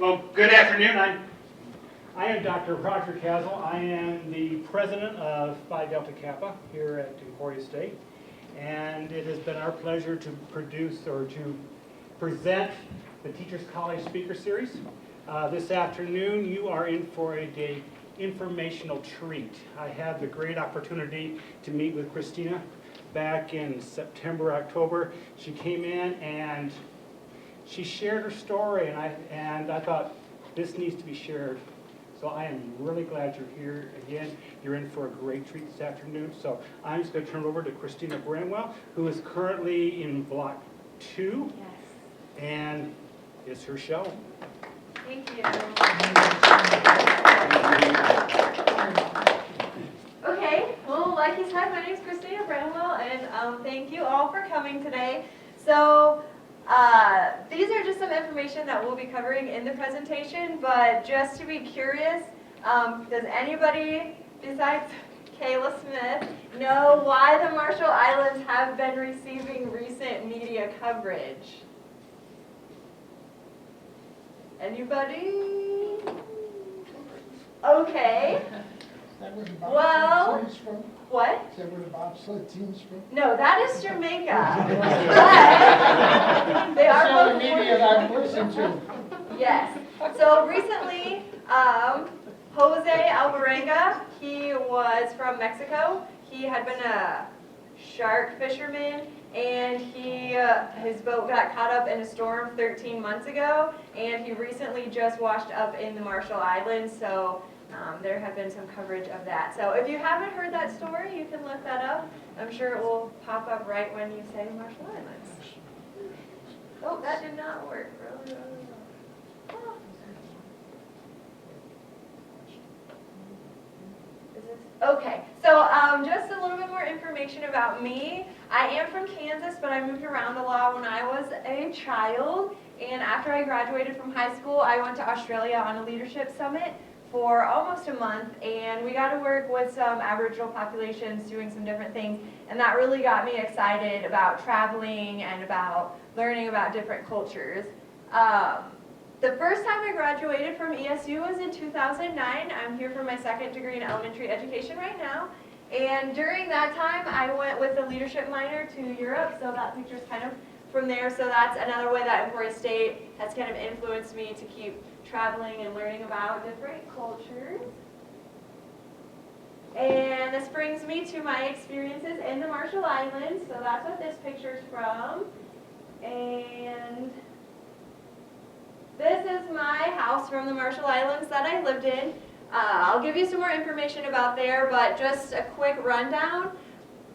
Well, good afternoon. I am Dr. Roger Castle. I am the president of Phi Delta Kappa here at Emporia State. And it has been our pleasure to produce or to present the Teachers College Speaker Series. This afternoon, you are in for a informational treat. I had the great opportunity to meet with Kristina back in September, October. She came in and she shared her story, and I thought this needs to be shared. So I am really glad you're here again. You're in for a great treat this afternoon. So I'm just going to turn it over to Kristina Bramwell, who is currently in Block 2. Yes. And it's her show. Thank you. Okay, well, like you said, my name is Kristina Bramwell, and thank you all for coming today. So these are just some information that we'll be covering in the presentation, but just to be curious, does anybody besides Kayla Smith know why the Marshall Islands have been receiving recent media coverage? Anybody? Okay. That was Well, teams from? what? Is that where the bobsled teams from? No, that is Jamaica. But they are Some of the both media that I've listened to. Yes. So recently, Jose Alvarenga, he was from Mexico. He had been a shark fisherman, and his boat got caught up in a storm 13 months ago, and he recently just washed up in the Marshall Islands, so there have been some coverage of that. So if you haven't heard that story, you can look that up. I'm sure it will pop up right when you say Marshall Islands. Oh, that did not work. Oh. Okay, so just a little bit more information about me. I am from Kansas, but I moved around a lot when I was a child. And after I graduated from high school, I went to Australia on a leadership summit for almost a month. And we got to work with some Aboriginal populations doing some different things. And that really got me excited about traveling and about learning about different cultures. The first time I graduated from ESU was in 2009. I'm here for my second degree in elementary education right now. And during that time, I went with a leadership minor to Europe, so that picture's kind of from there. So that's another way that Emporia State has kind of influenced me to keep traveling and learning about different cultures. And this brings me to my experiences in the Marshall Islands. So that's what this picture's from. And this is my house from the Marshall Islands that I lived in. I'll give you some more information about there, but just a quick rundown.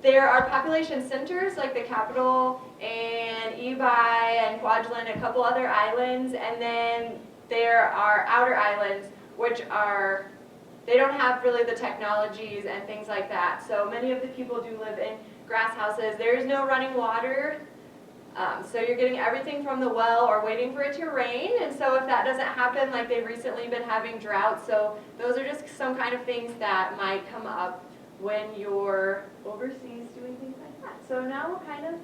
There are population centers like the capital and Ebi and Kwajalein, a couple other islands, and then there are outer islands, which are, they don't have really the technologies and things like that. So many of the people do live in grass houses. There is no running water. So you're getting everything from the well or waiting for it to rain, and so if that doesn't happen, like they've recently been having droughts, so those are just some kind of things that might come up when you're overseas doing things like that. So now we'll kind of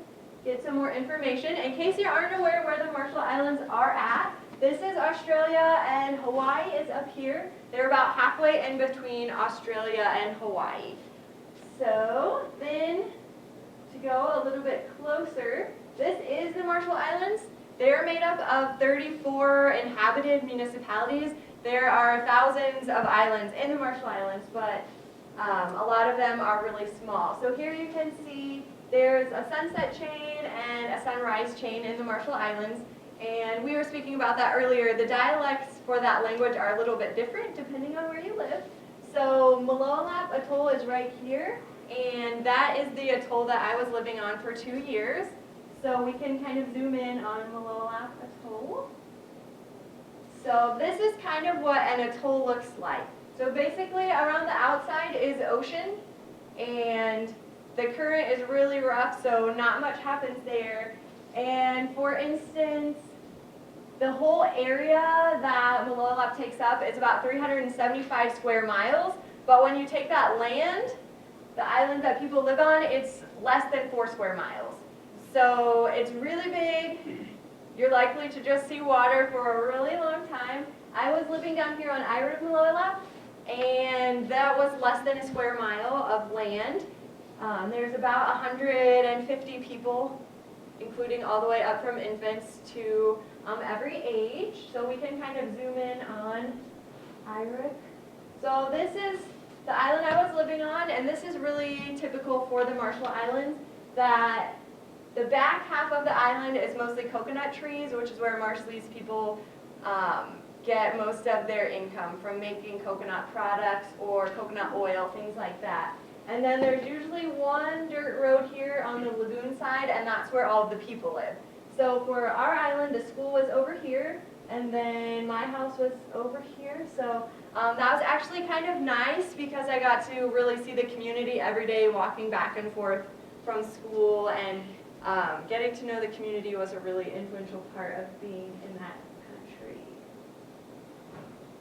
get some more information. In case you aren't aware where the Marshall Islands are at, this is Australia and Hawaii is up here. They're about halfway in between Australia and Hawaii. So then, to go a little bit closer, this is the Marshall Islands. They're made up of 34 inhabited municipalities. There are thousands of islands in the Marshall Islands, but a lot of them are really small. So here you can see there's a sunset chain and a sunrise chain in the Marshall Islands. And we were speaking about that earlier. The dialects for that language are a little bit different depending on where you live. So Malolap Atoll is right here, and that is the atoll that I was living on for 2 years. So we can kind of zoom in on Malolap Atoll. So this is kind of what an atoll looks like. So basically around the outside is ocean, and the current is really rough, so not much happens there. And for instance, the whole area that Malolap takes up is about 375 square miles, but when you take that land, the island that people live on, it's less than 4 square miles. So it's really big. you're likely to just see water for a really long time. I was living down here on Iroquois, and that was less than a square mile of land. There's about 150 people, including all the way up from infants to every age. So we can kind of zoom in on Iroquois. So this is the island I was living on, and this is really typical for the Marshall Islands, that the back half of the island is mostly coconut trees, which is where Marshallese people get most of their income from making coconut products or coconut oil, things like that. And then there's usually one dirt road here on the lagoon side, and that's where all of the people live. So for our island, the school was over here, and then my house was over here. So that was actually kind of nice because I got to really see the community every day walking back and forth from school, and getting to know the community was a really influential part of being in that country.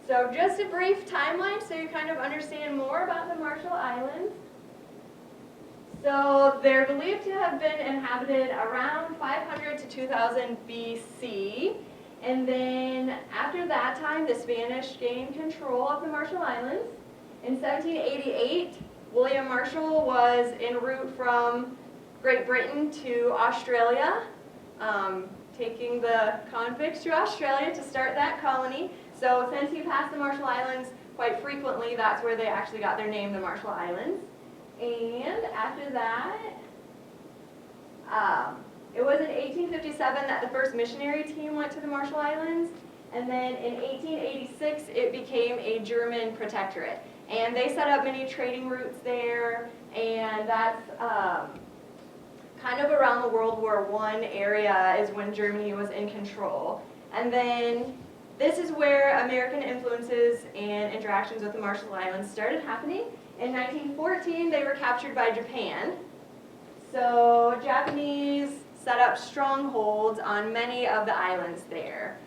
So just a brief timeline so you kind of understand more about the Marshall Islands. So they're believed to have been inhabited around 500 to 2000 BC. And then after that time, the Spanish gained control of the Marshall Islands. In 1788, William Marshall was en route from Great Britain to Australia, taking the convicts to Australia to start that colony. So since he passed the Marshall Islands quite frequently, that's where they actually got their name, the Marshall Islands. And after that, it was in 1857 that the first missionary team went to the Marshall Islands. And then in 1886, it became a German protectorate. And they set up many trading routes there, and that's kind of around the World War I area is when Germany was in control. And then this is where American influences and interactions with the Marshall Islands started happening. In 1914, they were captured by Japan. So Japanese set up strongholds on many of the islands there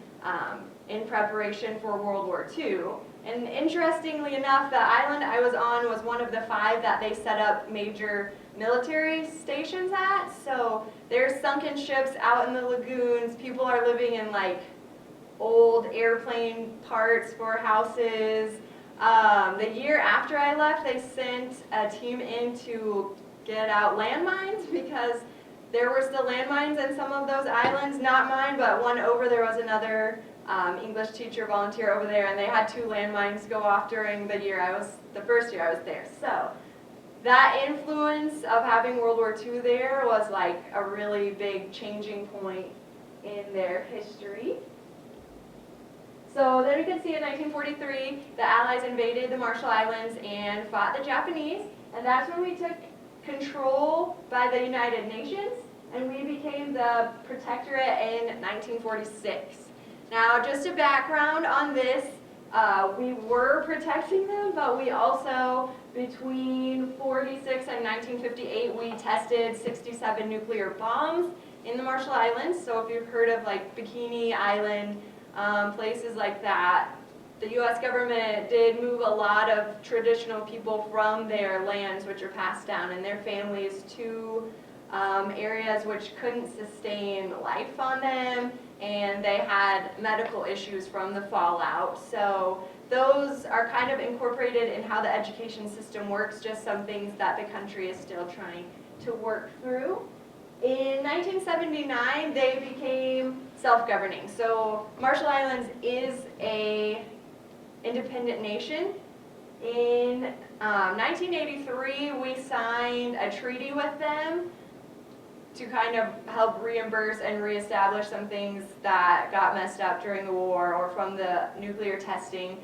in preparation for World War II. And interestingly enough, the island I was on was one of the 5 that they set up major military stations at. So there's sunken ships out in the lagoons. People are living in like old airplane parts for houses. The year after I left, they sent a team in to get out landmines because there were still landmines in some of those islands, not mine, but one over there was another English teacher volunteer over there, and they had 2 landmines go off during the first year I was there. So that influence of having World War II there was like a really big changing point in their history. So there you can see in 1943, the Allies invaded the Marshall Islands and fought the Japanese, and that's when we took control by the United Nations, and we became the protectorate in 1946. Now, just a background on this, we were protecting them, but we also, between 46 and 1958, we tested 67 nuclear bombs in the Marshall Islands. So if you've heard of like Bikini Island, places like that, the U.S. government did move a lot of traditional people from their lands, which are passed down, and their families to areas which couldn't sustain life on them, and they had medical issues from the fallout. So those are kind of incorporated in how the education system works, just some things that the country is still trying to work through. In 1979, they became self-governing. So Marshall Islands is a independent nation. In 1983, we signed a treaty with them to kind of help reimburse and reestablish some things that got messed up during the war or from the nuclear testing.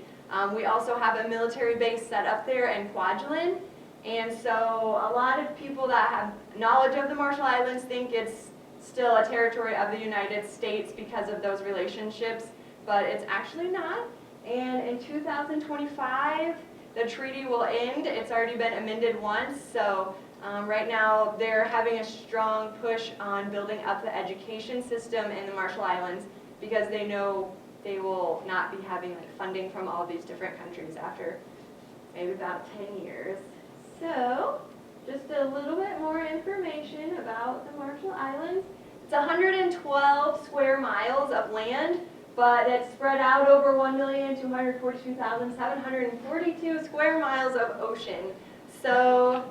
We also have a military base set up there in Kwajalein. And so a lot of people that have knowledge of the Marshall Islands think it's still a territory of the United States because of those relationships, but it's actually not. And in 2025, the treaty will end. It's already been amended once, so right now they're having a strong push on building up the education system in the Marshall Islands because they know they will not be having like funding from all these different countries after maybe about 10 years. So, just a little bit more information about the Marshall Islands. It's 112 square miles of land, but it's spread out over 1,242,742 square miles of ocean. So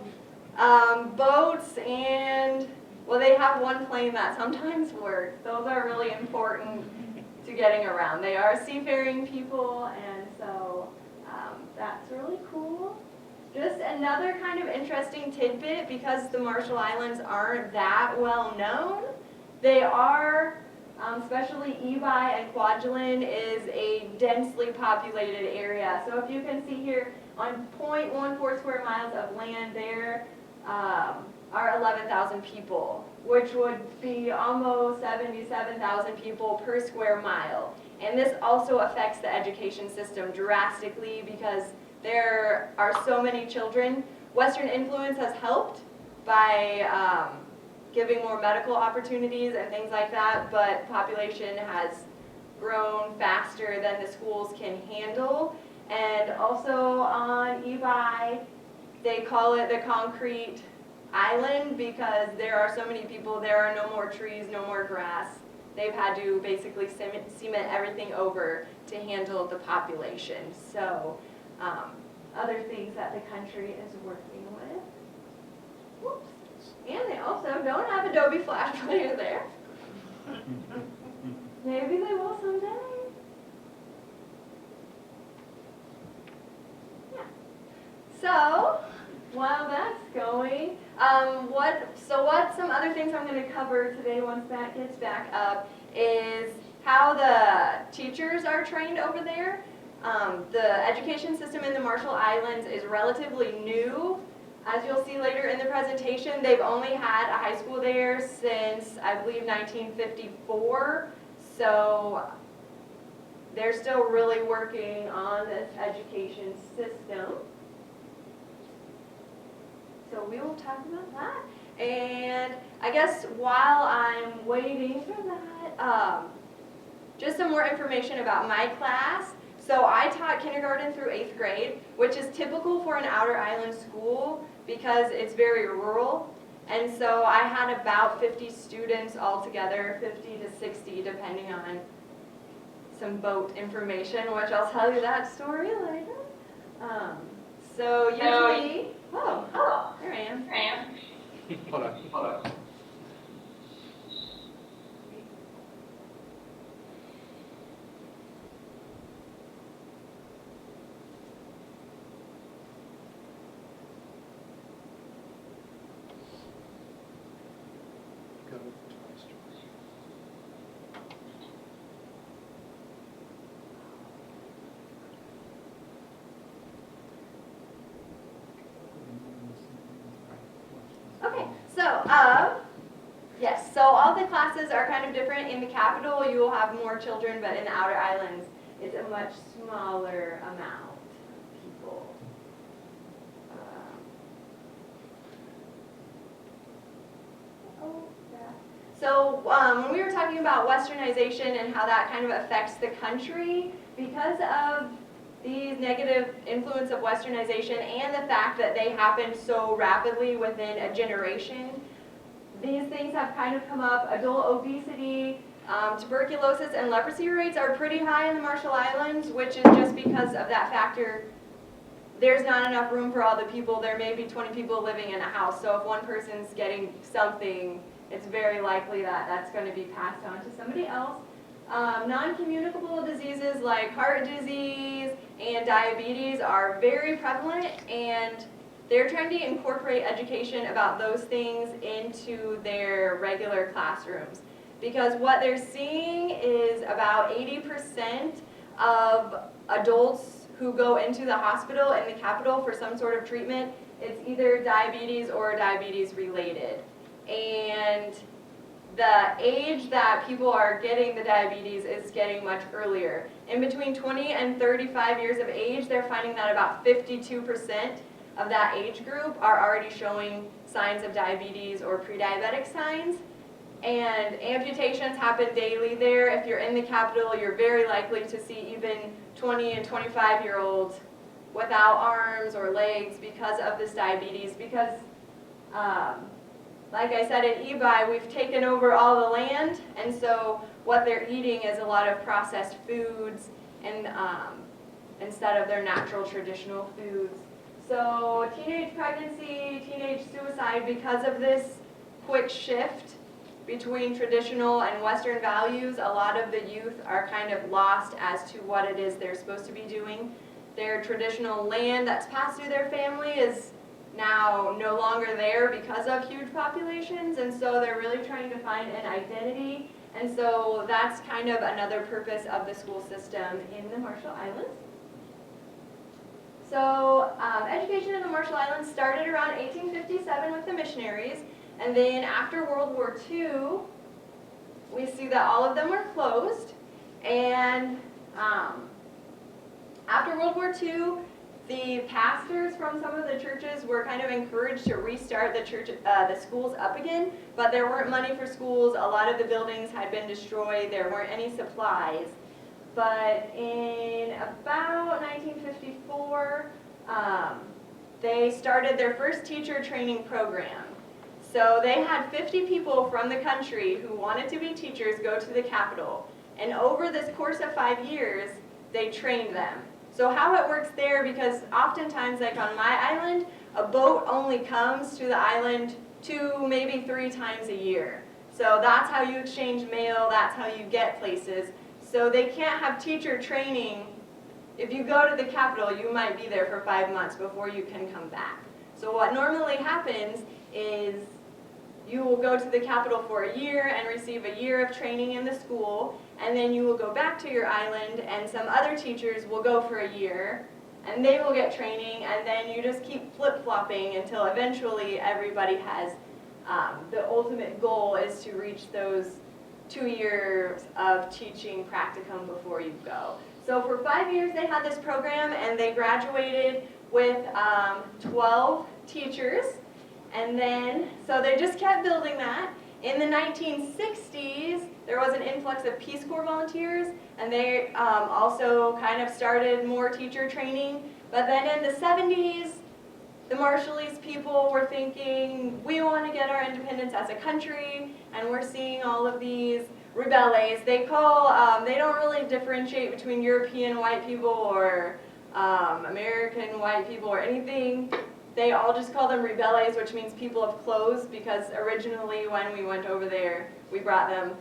boats and, well, they have one plane that sometimes works. Those are really important to getting around. They are seafaring people, and so that's really cool. Just another kind of interesting tidbit, because the Marshall Islands aren't that well known. They are, especially Ebi and Kwajalein is a densely populated area. So if you can see here, on 0.14 square miles of land there are 11,000 people, which would be almost 77,000 people per square mile. And this also affects the education system drastically because there are so many children. Western influence has helped by giving more medical opportunities and things like that, but population has grown faster than the schools can handle. And also on Ebi, they call it the concrete island because there are so many people, there are no more trees, no more grass. They've had to basically cement everything over to handle the population. So other things that the country is working with. Whoops. And they also don't have Adobe Flash Player there. Maybe they will someday. Yeah. So, while that's going, what some other things I'm going to cover today once that gets back up is how the teachers are trained over there. The education system in the Marshall Islands is relatively new. As you'll see later in the presentation, they've only had a high school there since, I believe, 1954. So they're still really working on this education system. So we will talk about that. And I guess while I'm waiting for that, just some more information about my class. So I taught kindergarten through 8th grade, which is typical for an outer island school because it's very rural. And so I had about 50 students altogether, 50 to 60 depending on some boat information, which I'll tell you that story later. So usually, oh, there I am. Hold on. Okay, so, yes, so all the classes are kind of different. In the capital, you will have more children, but in the outer islands, it's a much smaller amount of people. So when we were talking about westernization and how that kind of affects the country, because of the negative influence of westernization and the fact that they happen so rapidly within a generation, these things have kind of come up. Adult obesity, tuberculosis, and leprosy rates are pretty high in the Marshall Islands, which is just because of that factor. There's not enough room for all the people. There may be 20 people living in a house, so if one person's getting something, it's very likely that that's going to be passed on to somebody else. Non-communicable diseases like heart disease and diabetes are very prevalent, and they're trying to incorporate education about those things into their regular classrooms. Because what they're seeing is about 80% of adults who go into the hospital in the capital for some sort of treatment, it's either diabetes or diabetes related. And the age that people are getting the diabetes is getting much earlier. In between 20 and 35 years of age, they're finding that about 52% of that age group are already showing signs of diabetes or pre-diabetic signs. And amputations happen daily there. If you're in the capital, you're very likely to see even 20 and 25-year-olds without arms or legs because of this diabetes, because like I said, at eBuy, we've taken over all the land, and so what they're eating is a lot of processed foods and instead of their natural traditional foods. So teenage pregnancy, teenage suicide, because of this quick shift between traditional and Western values, a lot of the youth are kind of lost as to what it is they're supposed to be doing. Their traditional land that's passed through their family is now no longer there because of huge populations, and so they're really trying to find an identity, and so that's kind of another purpose of the school system in the Marshall Islands. So education in the Marshall Islands started around 1857 with the missionaries, and then after World War II, we see that all of them were closed, and after World War II, the pastors from some of the churches were kind of encouraged to restart the schools up again, but there weren't money for schools. A lot of the buildings had been destroyed. There weren't any supplies. But in about 1954, they started their first teacher training program. So they had 50 people from the country who wanted to be teachers go to the capital. And over this course of 5 years, they trained them. So how it works there, because oftentimes, like on my island, a boat only comes to the island 2, maybe 3 times a year. So that's how you exchange mail, that's how you get places. So they can't have teacher training. If you go to the capital, you might be there for 5 months before you can come back. So what normally happens is you will go to the capital for a year and receive a year of training in the school, and then you will go back to your island, and some other teachers will go for a year, and they will get training, and then you just keep flip-flopping until eventually everybody has, the ultimate goal is to reach those 2 years of teaching practicum before you go. So for 5 years they had this program, and they graduated with 12 teachers. And then, so they just kept building that. In the 1960s, there was an influx of Peace Corps volunteers, and they also kind of started more teacher training. But then in the 70s, the Marshallese people were thinking, we want to get our independence as a country, and we're seeing all of these rebelles. They don't really differentiate between European white people or American white people or anything. They all just call them rebelles, which means people of clothes, because originally when we went over there, we brought them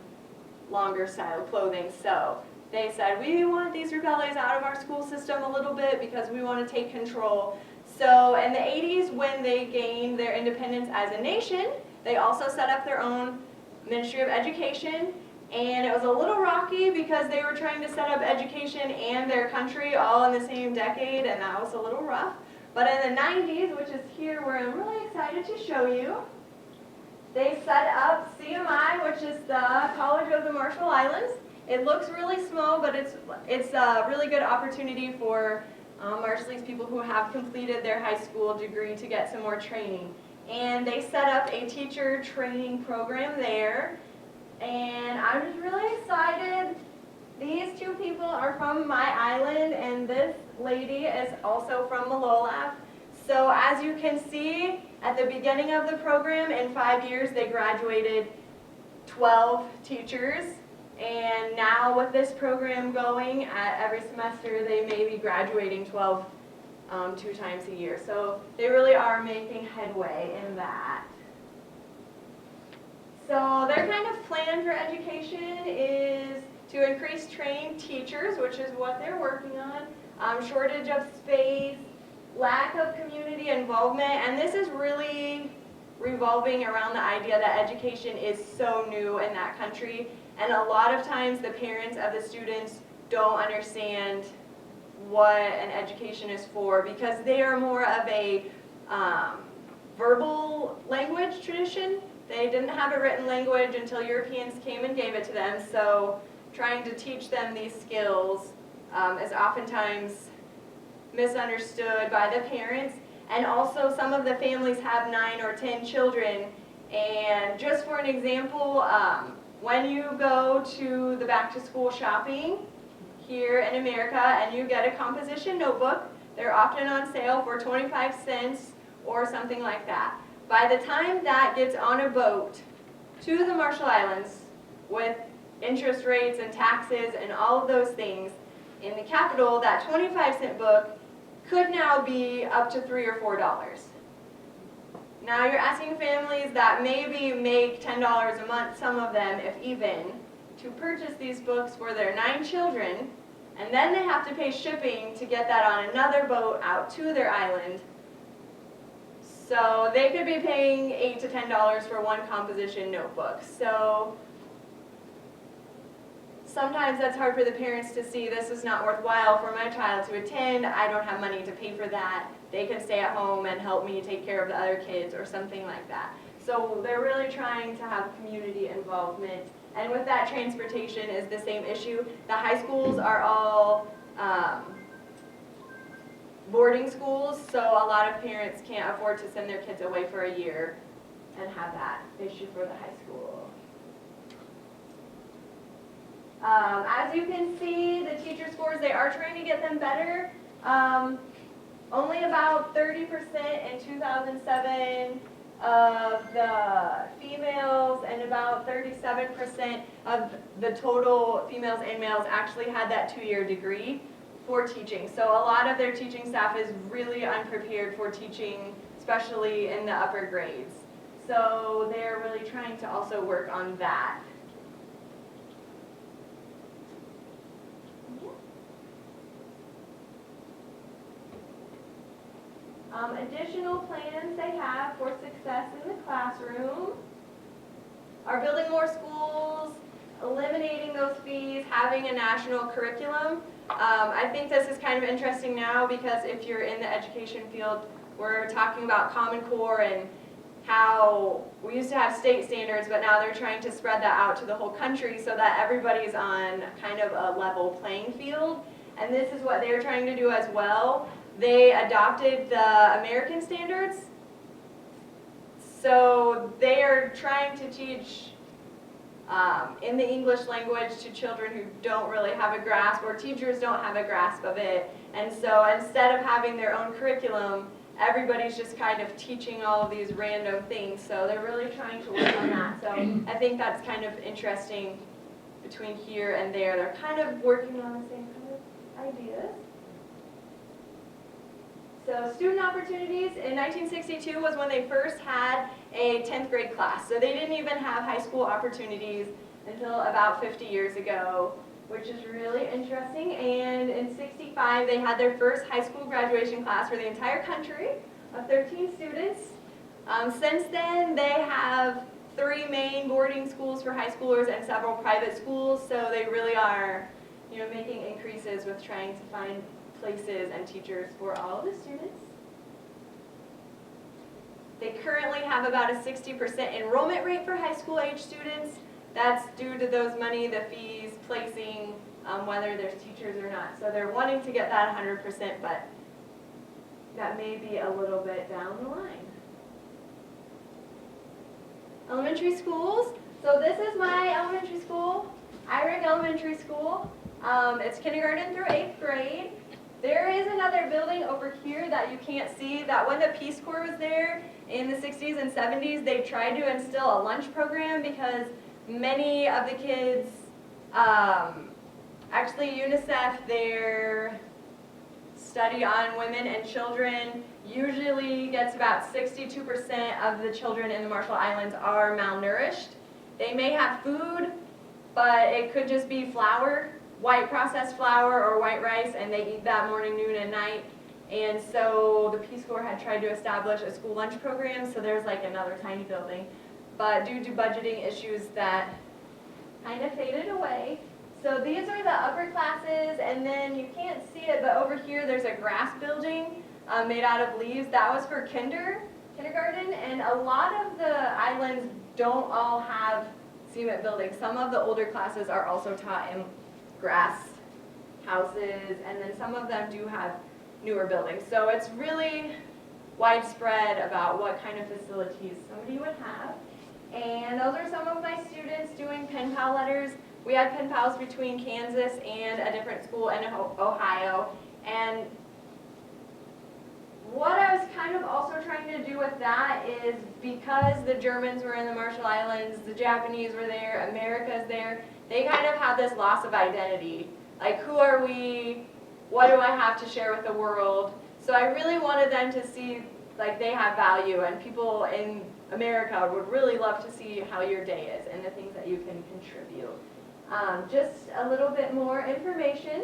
longer style clothing. So they said, we want these rebelles out of our school system a little bit because we want to take control. So in the 80s, when they gained their independence as a nation, they also set up their own Ministry of Education. And it was a little rocky because they were trying to set up education and their country all in the same decade, and that was a little rough. But in the 90s, which is here where I'm really excited to show you, they set up CMI, which is the College of the Marshall Islands. It looks really small, but it's a really good opportunity for Marshallese people who have completed their high school degree to get some more training. And they set up a teacher training program there. And I'm just really excited. These 2 people are from my island, and this lady is also from Malolaf. So as you can see, at the beginning of the program, in 5 years, they graduated 12 teachers. And now with this program going, every semester they may be graduating 12 2 times a year. So they really are making headway in that. So their kind of plan for education is to increase trained teachers, which is what they're working on, shortage of space, lack of community involvement, and this is really revolving around the idea that education is so new in that country, and a lot of times the parents of the students don't understand what an education is for because they are more of a verbal language tradition. They didn't have a written language until Europeans came and gave it to them, so trying to teach them these skills is oftentimes misunderstood by the parents. And also some of the families have 9 or 10 children. And just for an example, when you go to the back to school shopping here in America and you get a composition notebook, they're often on sale for 25 cents or something like that. By the time that gets on a boat to the Marshall Islands with interest rates and taxes and all of those things, in the capital, that 25-cent book could now be up to $3 or $4. Now you're asking families that maybe make $10 a month, some of them, if even, to purchase these books for their 9 children, and then they have to pay shipping to get that on another boat out to their island. So they could be paying $8 to $10 for one composition notebook. So sometimes that's hard for the parents to see. This is not worthwhile for my child to attend. I don't have money to pay for that. They can stay at home and help me take care of the other kids or something like that. So they're really trying to have community involvement. And with that, transportation is the same issue. The high schools are all boarding schools, so a lot of parents can't afford to send their kids away for a year and have that issue for the high school. As you can see, the teacher scores, they are trying to get them better. Only about 30% in 2007 of the females and about 37% of the total females and males actually had that 2-year degree for teaching. So a lot of their teaching staff is really unprepared for teaching, especially in the upper grades. So they're really trying to also work on that. Additional plans they have for success in the classroom are building more schools, eliminating those fees, having a national curriculum. I think this is kind of interesting now because if you're in the education field, we're talking about Common Core and how we used to have state standards, but now they're trying to spread that out to the whole country so that everybody's on kind of a level playing field. And this is what they're trying to do as well. They adopted the American standards, so they are trying to teach in the English language to children who don't really have a grasp, or teachers don't have a grasp of it. And so instead of having their own curriculum, everybody's just kind of teaching all of these random things. So they're really trying to work on that. So I think that's kind of interesting between here and there. They're kind of working on the same kind of ideas. So student opportunities in 1962 was when they first had a 10th grade class. So they didn't even have high school opportunities until about 50 years ago, which is really interesting. And in 65, they had their first high school graduation class for the entire country of 13 students. Since then, they have 3 main boarding schools for high schoolers and several private schools. So they really are, making increases with trying to find places and teachers for all of the students. They currently have about a 60% enrollment rate for high school age students. That's due to those money, the fees, placing, whether there's teachers or not. So they're wanting to get that 100%, but that may be a little bit down the line. Elementary schools. So this is my elementary school, Irick Elementary School. It's kindergarten through 8th grade. There is another building over here that you can't see, that when the Peace Corps was there in the 60s and 70s, they tried to instill a lunch program because many of the kids, actually UNICEF, their study on women and children usually gets about 62% of the children in the Marshall Islands are malnourished. They may have food, but it could just be flour, white processed flour or white rice, and they eat that morning, noon, and night. And so the Peace Corps had tried to establish a school lunch program, so there's like another tiny building. But due to budgeting issues, that kind of faded away. So these are the upper classes, and then you can't see it, but over here there's a grass building made out of leaves. That was for kindergarten, and a lot of the islands don't all have cement buildings. Some of the older classes are also taught in grass houses, and then some of them do have newer buildings. So it's really widespread about what kind of facilities somebody would have. And those are some of my students doing pen pal letters. We had pen pals between Kansas and a different school in Ohio. And what I was kind of also trying to do with that is because the Germans were in the Marshall Islands, the Japanese were there, America's there, they kind of have this loss of identity. Like, who are we? What do I have to share with the world? So I really wanted them to see like they have value, and people in America would really love to see how your day is and the things that you can contribute. Just a little bit more information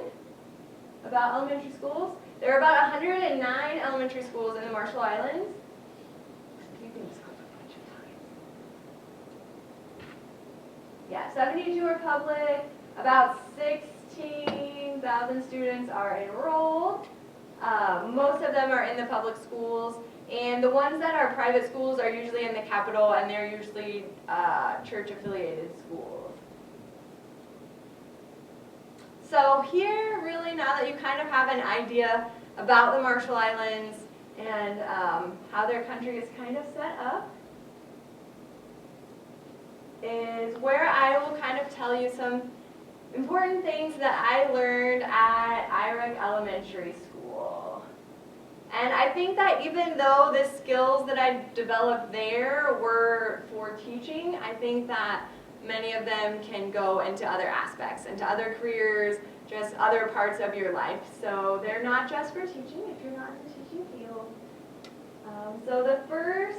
about elementary schools. There are about 109 elementary schools in the Marshall Islands. You can just click a bunch of times. Yeah, 72 are public. About 16,000 students are enrolled. Most of them are in the public schools. And the ones that are private schools are usually in the capital, and they're usually church-affiliated schools. So here, really, now that you kind of have an idea about the Marshall Islands and how their country is kind of set up, is where I will kind of tell you some important things that I learned at IREC Elementary School. And I think that even though the skills that I developed there were for teaching, I think that many of them can go into other aspects, into other careers, just other parts of your life. So they're not just for teaching if you're not in the teaching field. So the first,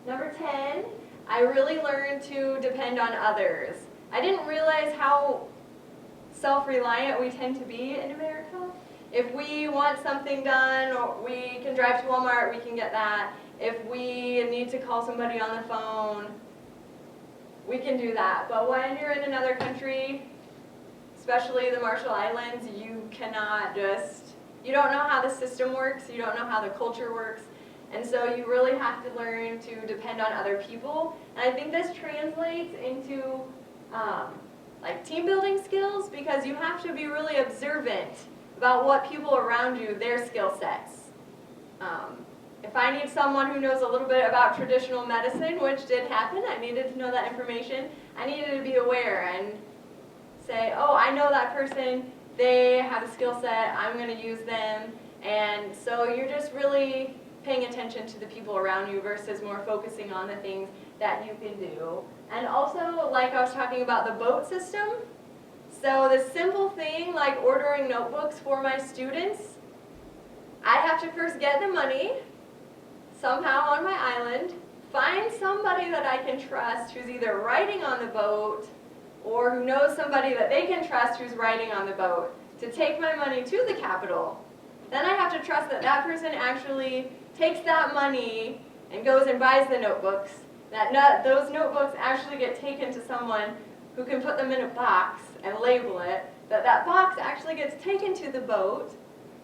number 10, I really learned to depend on others. I didn't realize how self-reliant we tend to be in America. If we want something done, or we can drive to Walmart, we can get that. If we need to call somebody on the phone, we can do that. But when you're in another country, especially the Marshall Islands, you cannot just, you don't know how the system works, you don't know how the culture works, and so you really have to learn to depend on other people. And I think this translates into like team building skills, because you have to be really observant about what people around you, their skill sets. If I need someone who knows a little bit about traditional medicine, which did happen, I needed to know that information, I needed to be aware and say, oh, I know that person, they have a skill set, I'm going to use them. And so you're just really paying attention to the people around you versus more focusing on the things that you can do. And also, like I was talking about the boat system, so the simple thing like ordering notebooks for my students, I have to first get the money somehow on my island, find somebody that I can trust who's either riding on the boat or who knows somebody that they can trust who's riding on the boat to take my money to the capital. Then I have to trust that that person actually takes that money and goes and buys the notebooks, that those notebooks actually get taken to someone who can put them in a box and label it, that that box actually gets taken to the boat,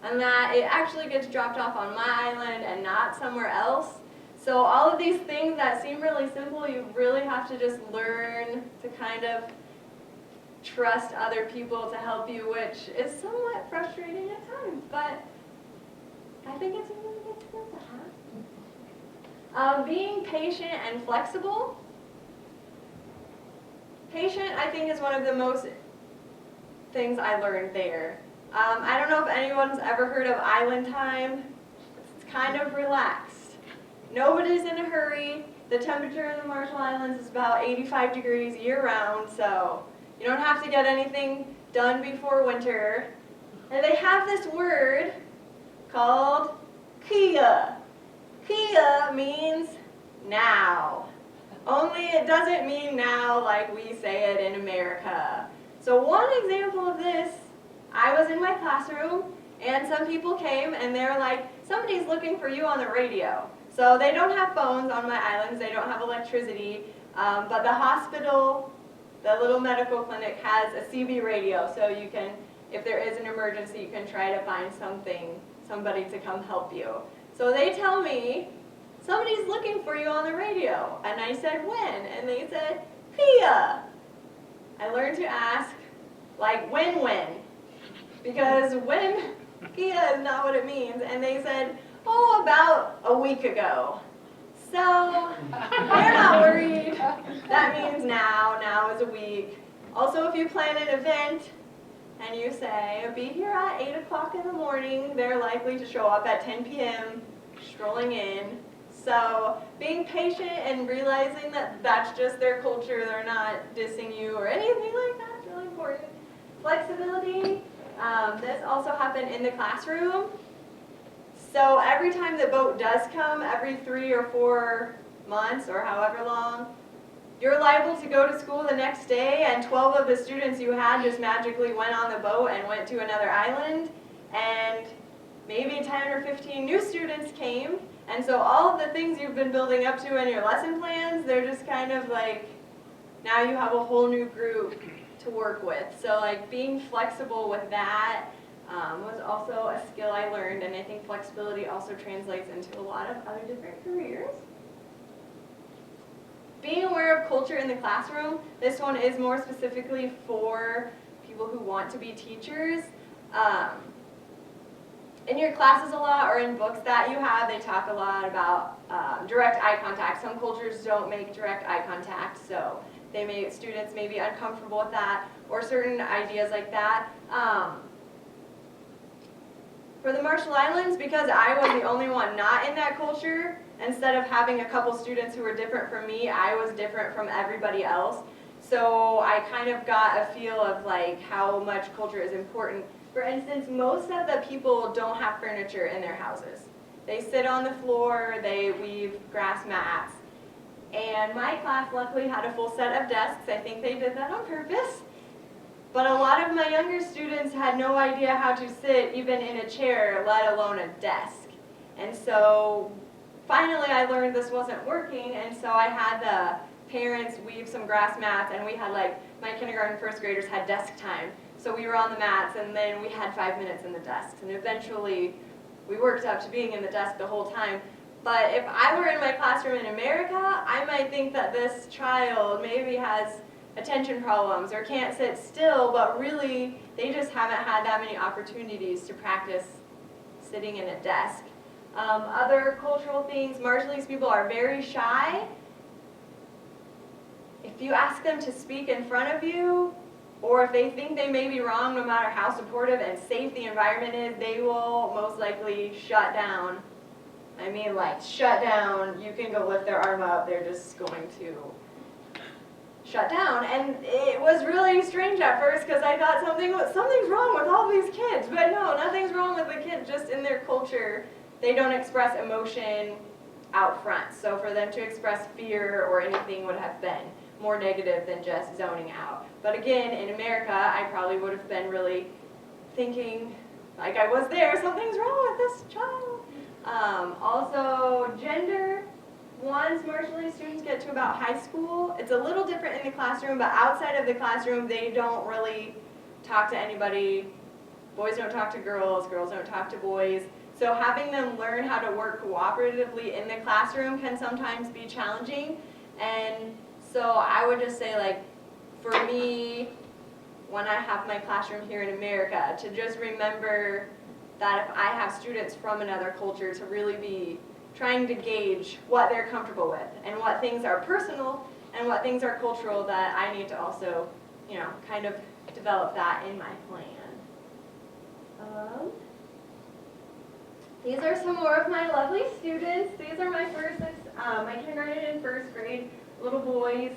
and that it actually gets dropped off on my island and not somewhere else. So all of these things that seem really simple, you really have to just learn to kind of trust other people to help you, which is somewhat frustrating at times, but I think it's a really good skill to have. Being patient and flexible. Patient, I think, is one of the most things I learned there. I don't know if anyone's ever heard of island time. It's kind of relaxed. Nobody's in a hurry. The temperature in the Marshall Islands is about 85 degrees year-round, so you don't have to get anything done before winter. And they have this word called kia. Kia means now. Only it doesn't mean now like we say it in America. So one example of this, I was in my classroom and some people came and they're like, somebody's looking for you on the radio. So they don't have phones on my islands, they don't have electricity, but the hospital, the little medical clinic has a CB radio, so you can, if there is an emergency, you can try to find somebody to come help you. So they tell me, somebody's looking for you on the radio. And I said, when? And they said, Kia. I learned to ask, like, when? Because when, Kia is not what it means. And they said, oh, about a week ago. So they're not worried. That means now is a week. Also, if you plan an event and you say, be here at 8 o'clock in the morning, they're likely to show up at 10 p.m. strolling in. So being patient and realizing that that's just their culture, they're not dissing you or anything like that, is really important. Flexibility, this also happened in the classroom. So every time the boat does come, every 3 or 4 months or however long, you're liable to go to school the next day and 12 of the students you had just magically went on the boat and went to another island, and maybe 10 or 15 new students came, and so all of the things you've been building up to in your lesson plans, they're just kind of like, now you have a whole new group to work with. So like being flexible with that was also a skill I learned, and I think flexibility also translates into a lot of other different careers. Being aware of culture in the classroom, this one is more specifically for people who want to be teachers. In your classes a lot, or in books that you have, they talk a lot about direct eye contact. Some cultures don't make direct eye contact, so students may be uncomfortable with that, or certain ideas like that. For the Marshall Islands, because I was the only one not in that culture, instead of having a couple students who were different from me, I was different from everybody else. So I kind of got a feel of like how much culture is important. For instance, most of the people don't have furniture in their houses. They sit on the floor, they weave grass mats. And my class luckily had a full set of desks. I think they did that on purpose. But a lot of my younger students had no idea how to sit even in a chair, let alone a desk. And so finally I learned this wasn't working, and so I had the parents weave some grass mats, and we had like, my kindergarten first graders had desk time. So we were on the mats, and then we had 5 minutes in the desks, and eventually we worked up to being in the desk the whole time. But if I were in my classroom in America, I might think that this child maybe has attention problems or can't sit still, but really they just haven't had that many opportunities to practice sitting in a desk. Other cultural things, Marshallese people are very shy. If you ask them to speak in front of you, or if they think they may be wrong, no matter how supportive and safe the environment is, they will most likely shut down. I mean, like, shut down. You can go lift their arm up, they're just going to shut down. And it was really strange at first, because I thought something's wrong with all these kids. But no, nothing's wrong with the kids, just in their culture, they don't express emotion out front. So for them to express fear or anything would have been more negative than just zoning out. But again, in America, I probably would have been really thinking, like I was there, something's wrong with this child. Also, gender. Once Marshallese students get to about high school, it's a little different in the classroom, but outside of the classroom, they don't really talk to anybody. Boys don't talk to girls, girls don't talk to boys. So having them learn how to work cooperatively in the classroom can sometimes be challenging. And so I would just say, like, for me, when I have my classroom here in America, to just remember that if I have students from another culture, to really be trying to gauge what they're comfortable with and what things are personal and what things are cultural, that I need to also, kind of develop that in my plan. These are some more of my lovely students. These are my my kindergarten and first grade little boys.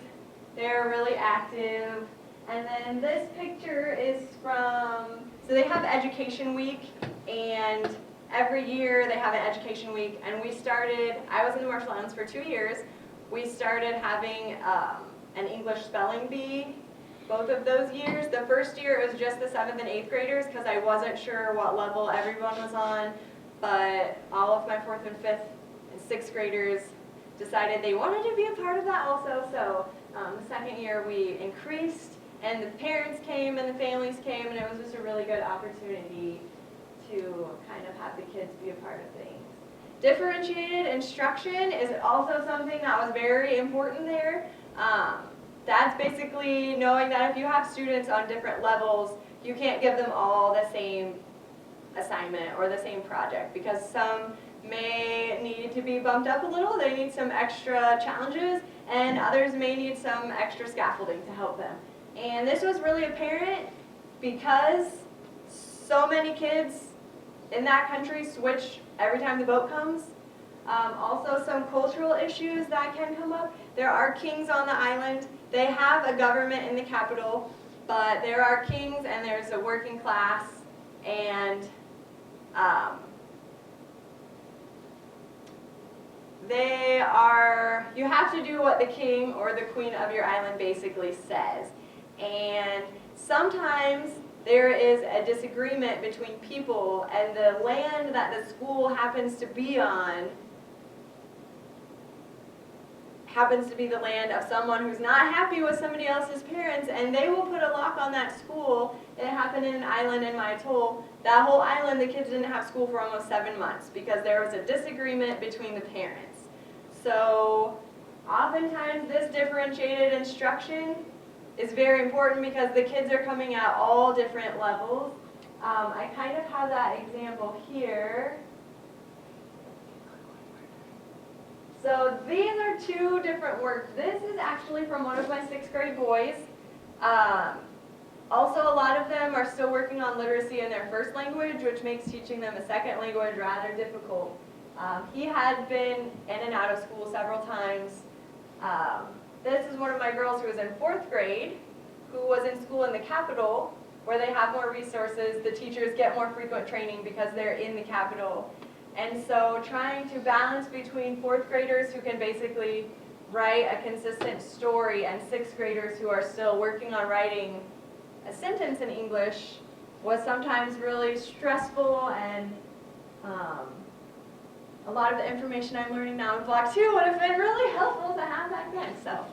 They're really active. And then this picture is so they have Education Week, and every year they have an Education Week, and I was in the Marshall Islands for 2 years. We started having an English spelling bee both of those years. The first year it was just the 7th and 8th graders, because I wasn't sure what level everyone was on, but all of my 4th and 5th and 6th graders decided they wanted to be a part of that also. So the second year we increased, and the parents came and the families came, and it was just a really good opportunity to kind of have the kids be a part of things. Differentiated instruction is also something that was very important there. That's basically knowing that if you have students on different levels, you can't give them all the same assignment or the same project, because some may need to be bumped up a little, they need some extra challenges, and others may need some extra scaffolding to help them. And this was really apparent because so many kids in that country switch every time the boat comes. Also some cultural issues that can come up. There are kings on the island. They have a government in the capital, but there are kings and there's a working class, and you have to do what the king or the queen of your island basically says. And sometimes there is a disagreement between people, and the land that the school happens to be on happens to be the land of someone who's not happy with somebody else's parents, and they will put a lock on that school. It happened in an island in my atoll. That whole island, the kids didn't have school for almost 7 months because there was a disagreement between the parents. So oftentimes this differentiated instruction is very important because the kids are coming at all different levels. I kind of have that example here. So these are 2 different works. This is actually from one of my 6th grade boys. Also, a lot of them are still working on literacy in their first language, which makes teaching them a second language rather difficult. He had been in and out of school several times. This is one of my girls who was in 4th grade, who was in school in the capital, where they have more resources. The teachers get more frequent training because they're in the capital. And so trying to balance between 4th graders who can basically write a consistent story and 6th graders who are still working on writing a sentence in English was sometimes really stressful, and a lot of the information I'm learning now in Block 2 would have been really helpful to have back then. So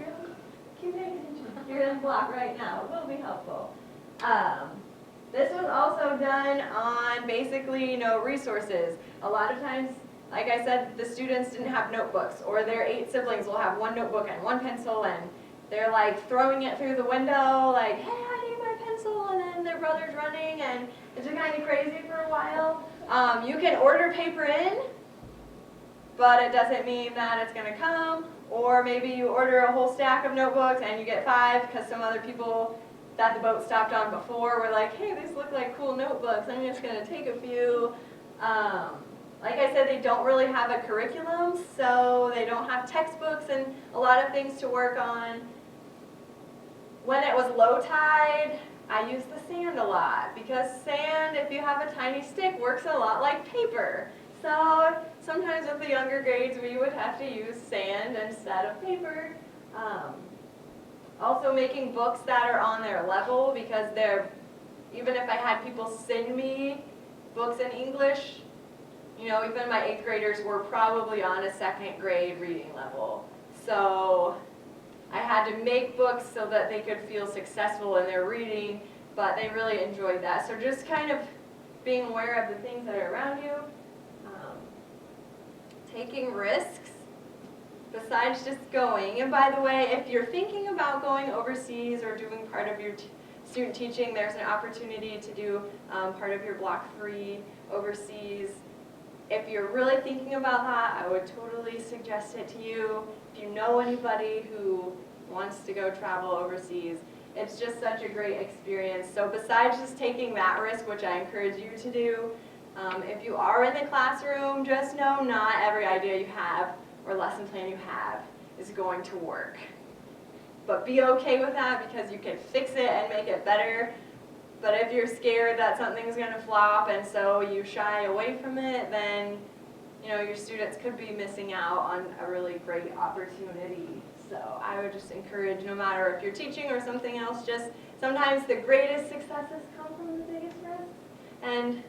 keep paying attention. You're in Block right now. It will be helpful. This was also done on basically resources. A lot of times, like I said, the students didn't have notebooks, or their 8 siblings will have 1 notebook and 1 pencil, and they're like throwing it through the window like, hey, I need my pencil, and then their brother's running, and it's just kind of crazy for a while. You can order paper in, but it doesn't mean that it's going to come. Or maybe you order a whole stack of notebooks and you get 5 because some other people that the boat stopped on before were like, hey, these look like cool notebooks, I'm just going to take a few. Like I said, they don't really have a curriculum, so they don't have textbooks and a lot of things to work on. When it was low tide, I used the sand a lot, because sand, if you have a tiny stick, works a lot like paper. So sometimes with the younger grades, we would have to use sand instead of paper. Also making books that are on their level, because even if I had people send me books in English, even my 8th graders were probably on a 2nd grade reading level. So I had to make books so that they could feel successful in their reading, but they really enjoyed that. So just kind of being aware of the things that are around you. Taking risks besides just going. And by the way, if you're thinking about going overseas or doing part of your student teaching, there's an opportunity to do part of your Block 3 overseas. If you're really thinking about that, I would totally suggest it to you. If you know anybody who wants to go travel overseas, it's just such a great experience. So besides just taking that risk, which I encourage you to do, if you are in the classroom, just know not every idea you have or lesson plan you have is going to work. But be okay with that, because you can fix it and make it better. But if you're scared that something's going to flop and so you shy away from it, then your students could be missing out on a really great opportunity. So I would just encourage, no matter if you're teaching or something else, just sometimes the greatest successes come from the biggest risks. And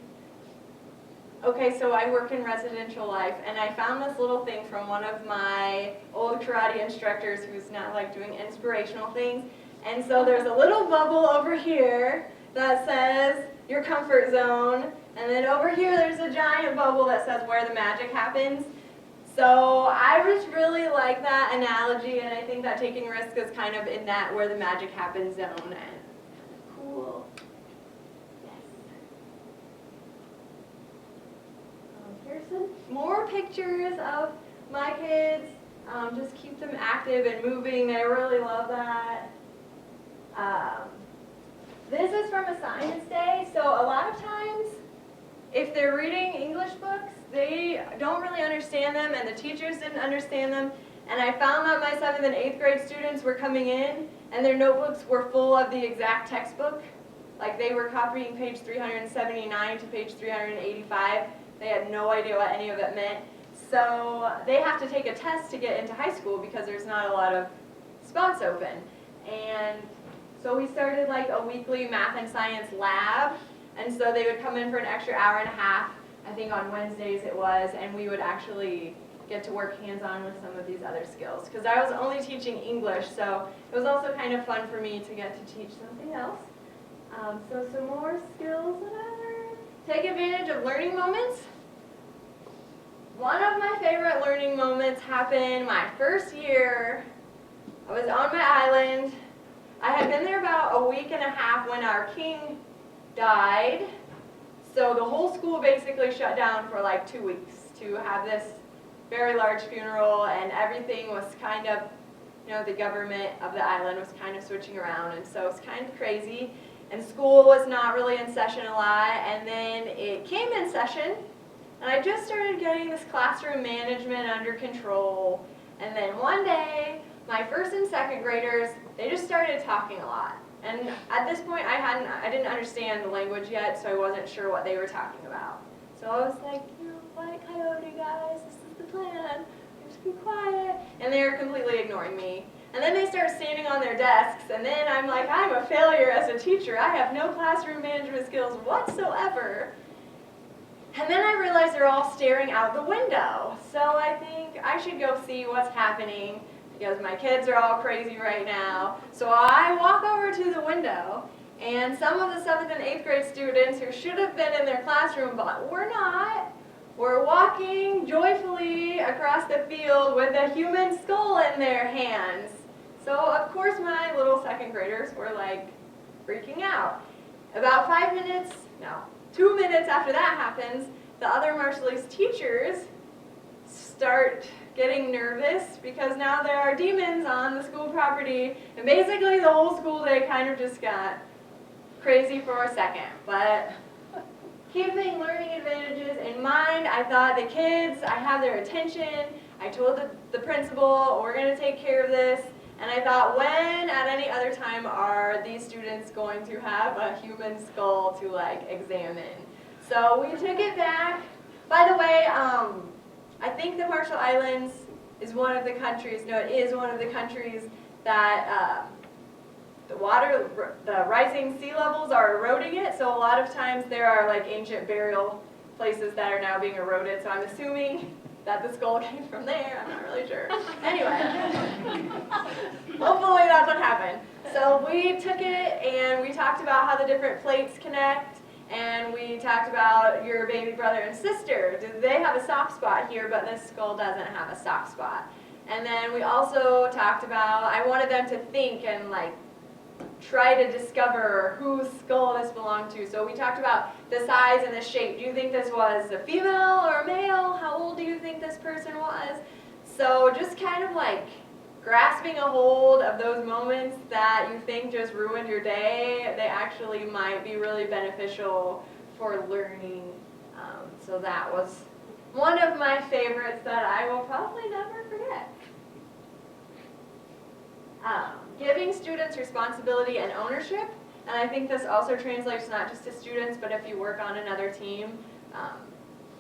okay, so I work in residential life, and I found this little thing from one of my old karate instructors who's now doing inspirational things. And so there's a little bubble over here that says your comfort zone, and then over here there's a giant bubble that says where the magic happens. So I just really like that analogy, and I think that taking risks is kind of in that where the magic happens zone. And cool. Here's some more pictures of my kids. Just keep them active and moving. I really love that. This is from a science day. So a lot of times if they're reading English books, they don't really understand them, and the teachers didn't understand them. And I found that my 7th and 8th grade students were coming in, and their notebooks were full of the exact textbook. Like they were copying page 379 to page 385. They had no idea what any of it meant. So they have to take a test to get into high school because there's not a lot of spots open. And so we started like a weekly math and science lab. And so they would come in for an extra hour and a half, I think on Wednesdays it was, and we would actually get to work hands-on with some of these other skills. Because I was only teaching English, so it was also kind of fun for me to get to teach something else. So some more skills that I learned. Take advantage of learning moments. One of my favorite learning moments happened my first year. I was on my island. I had been there about a week and a half when our king died. So the whole school basically shut down for like 2 weeks to have this very large funeral, and everything was kind of, the government of the island was kind of switching around, and so it's kind of crazy. And school was not really in session a lot, and then it came in session, and I just started getting this classroom management under control. And then one day, my 1st and 2nd graders, they just started talking a lot. And at this point, I didn't understand the language yet, so I wasn't sure what they were talking about. So I was like, White Coyote guys, this is the plan. Just be quiet. And they were completely ignoring me. And then they start standing on their desks, and then I'm like, I'm a failure as a teacher. I have no classroom management skills whatsoever. And then I realized they're all staring out the window. So I think I should go see what's happening, because my kids are all crazy right now. So I walk over to the window, and some of the 7th and 8th grade students who should have been in their classroom but were not, were walking joyfully across the field with a human skull in their hands. So of course my little 2nd graders were like freaking out. About 2 minutes after that happens, the other Marshallese teachers start getting nervous because now there are demons on the school property, and basically the whole school day kind of just got crazy for a second. But keeping learning advantages in mind, I thought the kids, I have their attention. I told the principal, we're going to take care of this. And I thought, when at any other time are these students going to have a human skull to examine? So we took it back. By the way, I think the Marshall Islands is one of the countries, it is one of the countries that the rising sea levels are eroding it. So a lot of times there are ancient burial places that are now being eroded. So I'm assuming that the skull came from there. I'm not really sure. Anyway, hopefully that's what happened. So we took it and we talked about how the different plates connect, and we talked about your baby brother and sister. Do they have a soft spot here, but this skull doesn't have a soft spot? And then we also talked about, I wanted them to think and try to discover whose skull this belonged to. So we talked about the size and the shape. Do you think this was a female or a male? How old do you think this person was? So just kind of grasping a hold of those moments that you think just ruined your day, they actually might be really beneficial for learning. So that was one of my favorites that I will probably never forget. Giving students responsibility and ownership, and I think this also translates not just to students, but if you work on another team,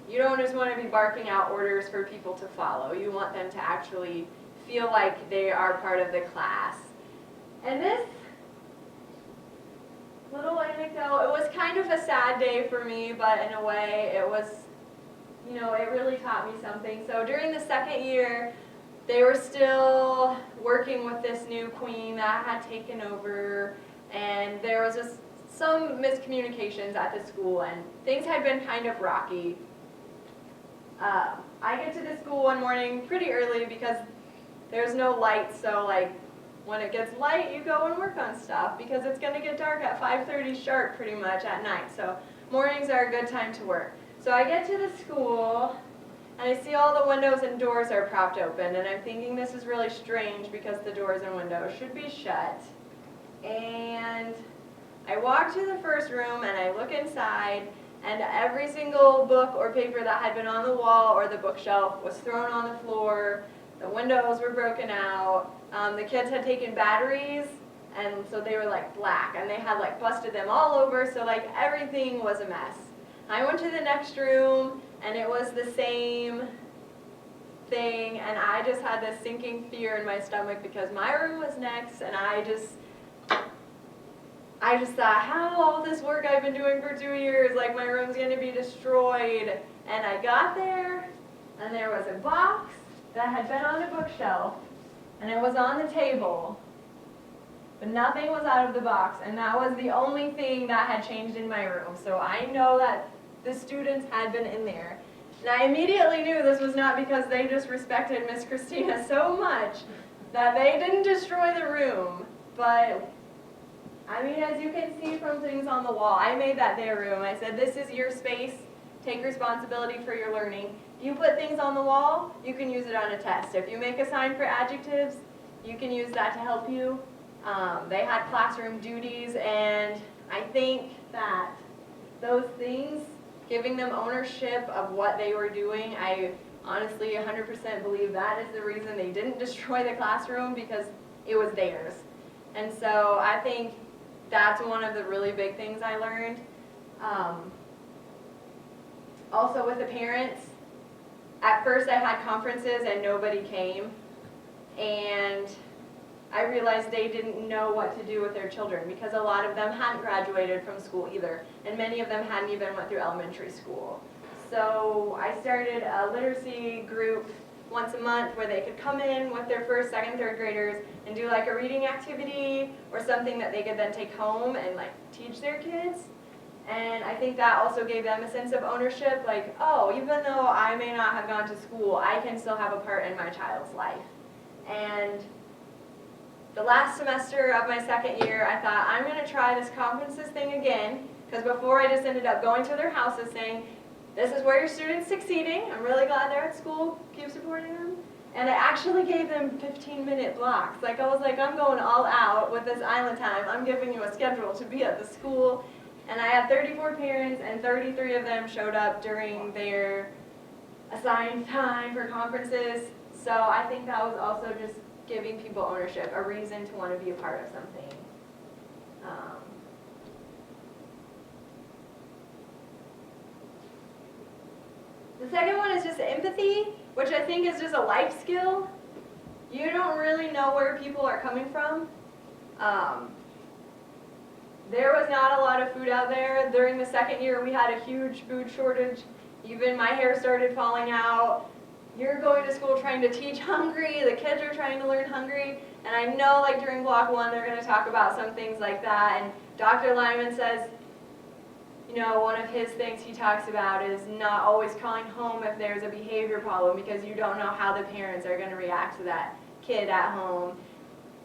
you don't just want to be barking out orders for people to follow. You want them to actually feel like they are part of the class. And this little anecdote, it was kind of a sad day for me, but in a way it was, it really taught me something. So during the 2nd year, they were still working with this new queen that had taken over, and there was some miscommunications at the school, and things had been kind of rocky. I get to the school one morning pretty early because there's no light, so when it gets light, you go and work on stuff because it's going to get dark at 5:30 sharp pretty much at night, so mornings are a good time to work. So I get to the school, and I see all the windows and doors are propped open, and I'm thinking this is really strange because the doors and windows should be shut. And I walk to the first room and I look inside, and every single book or paper that had been on the wall or the bookshelf was thrown on the floor. The windows were broken out. The kids had taken batteries, and so they were like black, and they had like busted them all over, so like everything was a mess. I went to the next room, and it was the same thing, and I just had this sinking fear in my stomach because my room was next, and I just thought, how all this work I've been doing for 2 years, like my room's gonna be destroyed. And I got there, and there was a box that had been on a bookshelf, and it was on the table, but nothing was out of the box, and that was the only thing that had changed in my room. So I know that the students had been in there. And I immediately knew this was not because they just respected Miss Kristina so much that they didn't destroy the room. But, I mean, as you can see from things on the wall, I made that their room. I said, this is your space. Take responsibility for your learning. If you put things on the wall, you can use it on a test. If you make a sign for adjectives, you can use that to help you. They had classroom duties, and I think that those things, giving them ownership of what they were doing, I honestly 100% believe that is the reason they didn't destroy the classroom, because it was theirs. And so I think that's one of the really big things I learned. Also with the parents, at first I had conferences and nobody came, and I realized they didn't know what to do with their children because a lot of them hadn't graduated from school either, and many of them hadn't even went through elementary school. So I started a literacy group once a month where they could come in with their first, second, third graders and do like a reading activity or something that they could then take home and like teach their kids. And I think that also gave them a sense of ownership, like, oh, even though I may not have gone to school, I can still have a part in my child's life. And the last semester of my second year, I thought, I'm going to try this conferences thing again, because before I just ended up going to their houses saying, this is where your student's succeeding. I'm really glad they're at school. Keep supporting them. And I actually gave them 15-minute blocks. Like, I was like, I'm going all out with this island time. I'm giving you a schedule to be at the school. And I had 34 parents, and 33 of them showed up during their assigned time for conferences. So I think that was also just giving people ownership, a reason to want to be a part of something. The second one is just empathy, which I think is just a life skill. You don't really know where people are coming from. There was not a lot of food out there. During the second year, we had a huge food shortage. Even my hair started falling out. You're going to school trying to teach hungry. The kids are trying to learn hungry. And I know like during block one, they're going to talk about some things like that. And Dr. Lyman says, you know, one of his things he talks about is not always calling home if there's a behavior problem, because you don't know how the parents are going to react to that kid at home.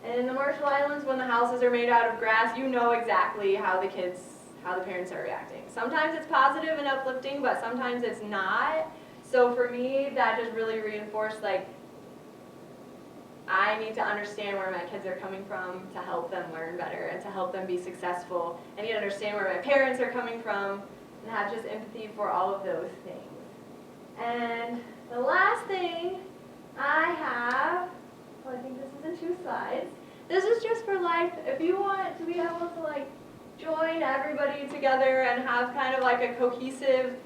And in the Marshall Islands, when the houses are made out of grass, you know exactly how the parents are reacting. Sometimes it's positive and uplifting, but sometimes it's not. So for me, that just really reinforced, like, I need to understand where my kids are coming from to help them learn better and to help them be successful. I need to understand where my parents are coming from and have just empathy for all of those things. And the last thing I have, well, I think this is in 2 slides. This is just for life. If you want to be able to like join everybody together and have kind of like a cohesive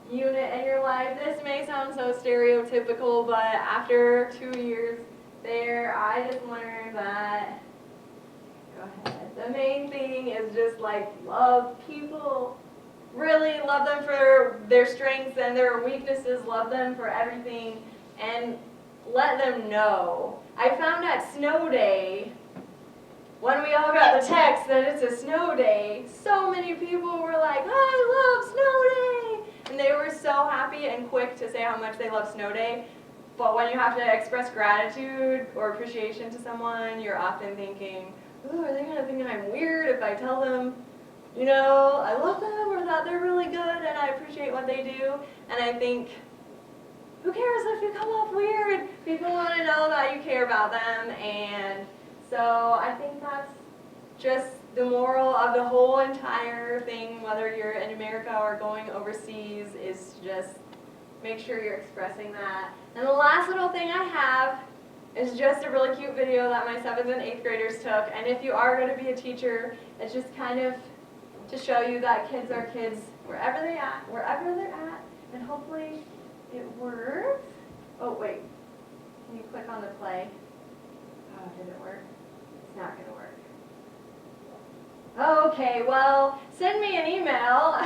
unit in your life, this may sound so stereotypical, but after 2 years there, I just learned that, go ahead, the main thing is just like love people. Really love them for their strengths and their weaknesses, love them for everything, and let them know. I found at snow day, when we all got the text that it's a snow day, so many people were like, I love snow day! And they were so happy and quick to say how much they love snow day. But when you have to express gratitude or appreciation to someone, you're often thinking, ooh, are they going to think I'm weird if I tell them, you know, I love them or that they're really good and I appreciate what they do? And I think, who cares if you come off weird? People want to know that you care about them. And so I think that's just the moral of the whole entire thing, whether you're in America or going overseas, is just make sure you're expressing that. And the last little thing I have is just a really cute video that my 7th and 8th graders took. And if you are going to be a teacher, it's just kind of to show you that kids are kids wherever they're at, and hopefully it works. Oh wait, can you click on the play? Oh, did it work? It's not going to work. Okay, well, send me an email,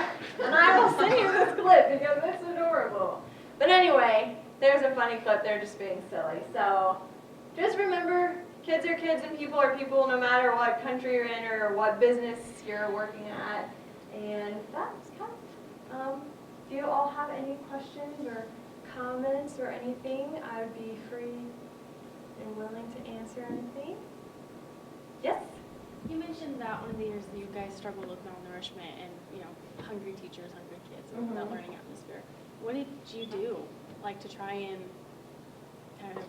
and I will send you this clip because it's adorable. But anyway, there's a funny clip. They're just being silly. So just remember, kids are kids and people are people no matter what country you're in or what business you're working at. And that's kind of, if you all have any questions or comments or anything, I would be free and willing to answer anything. Yes? You mentioned that one of the years that you guys struggled with malnourishment and, hungry teachers, hungry kids, and that learning atmosphere. What did you do, to try and kind of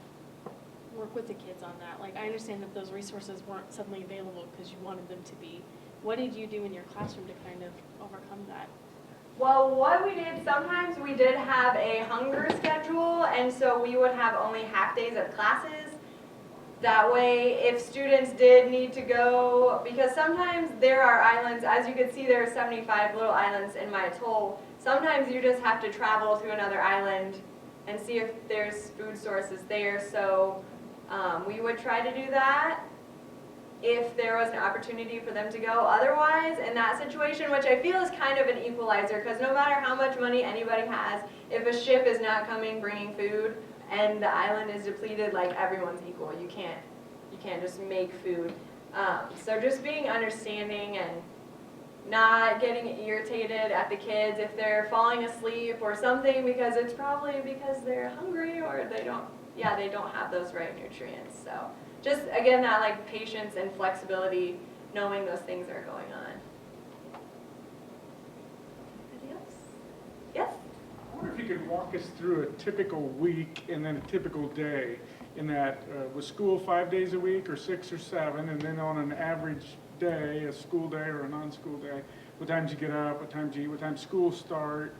work with the kids on that? I understand that those resources weren't suddenly available because you wanted them to be. What did you do in your classroom to kind of overcome that? Well, what we did, sometimes we did have a hunger schedule, and so we would have only half days of classes. That way, if students did need to go, because sometimes there are islands, as you can see there are 75 little islands in my atoll, sometimes you just have to travel to another island and see if there's food sources there. So we would try to do that if there was an opportunity for them to go. Otherwise, in that situation, which I feel is kind of an equalizer, because no matter how much money anybody has, if a ship is not coming bringing food and the island is depleted, everyone's equal. You can't just make food. So just being understanding and not getting irritated at the kids if they're falling asleep or something, because it's probably because they're hungry or they don't have those right nutrients. So just, again, that patience and flexibility, knowing those things are going on. Anybody else? Yes? I wonder if you could walk us through a typical week and then a typical day in that, was school 5 days a week or 6 or 7, and then on an average day, a school day or a non-school day, what times you get up, what times you eat, what time school start,